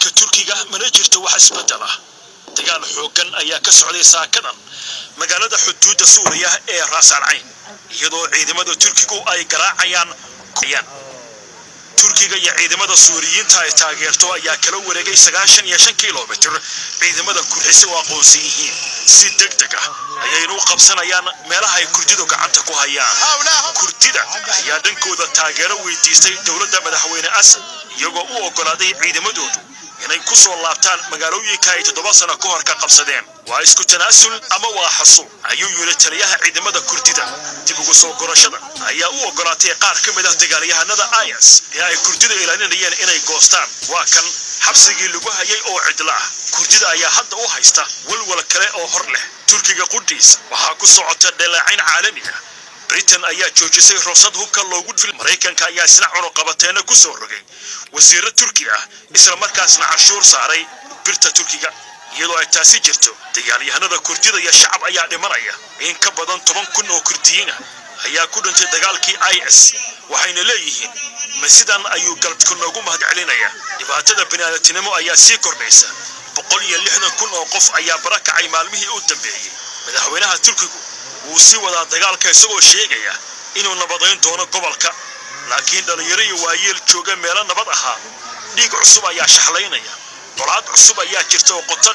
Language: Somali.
dalka Turkiga mana jirto wax isbedel ah dagaal xoogan ayaa ka socday saakadan magaalada xuduudda Suuriya ee Ras al-Ain iyadoo ciidamada Turkigu ay garaacayaan Turkiga iyo ciidamada Suuriyiinta ay taageerto ayaa kala wareegay 95 kiiloomitir ciidamada kurxisa oo aqoonsan yihiin si degdeg ah ayay u qabsanayaan meelaha ay Kurdidu gacanta ku hayaan Kurdida ayaa dhankooda taageero weydiistay dawladda madaxweyne Asad iyagoo u ogolaaday ciidamadoodu inay ku soo laabtaan magaalooyinka ay 7 sano ka hor ka qabsadeen waa isku tanaasul ama waa xasuuq ayuu yiri taliyaha ciidamada Kurdida dib ugu soo gorashada ayaa u ogolaatay qaar ka mid ah dagaalyahanada IS ee ay Kurdida ilaalinayeen inay goostaan waa kan xabsigii lagu hayay oo cidla ah Kurdida ayaa hadda u haysta walwal kale oo hor leh Turkiga quddiis waxa ku socota dhaleecayn caalami ah Britain ayaa joojisay ruqsad hubka loogu dhifay Mareykanka ayaa isna cunuqabateena ku soo rogay wasiirada Turkiga isla markaasna cashuur saaray birta Turkiga iyadoo ay taasi jirto dagaalyahanada Kurdida iyo shacab ayaa dhimanaya in ka badan 10,000 oo Kurdiyiin ayaa ku dhintay dagaalkii IS waxayna leeyihiin masidan ayuu galbku noogu mahadcelinaya dhibaatada bini'aadantinimo ayaa sii kordhaysa 160,000 oo qof ayaa barakacay maalmihii u dambeeyay madaxweynaha Turkigu wuu sii wadaa dagaalka isagoo sheegaya inuu nabadeyn doono gobolka laakiin dhalinyaro iyo waayeel jooga meelo nabad aha dhiig cusub ayaa shaxlaynaya dolaad cusub ayaa jirta oo qoto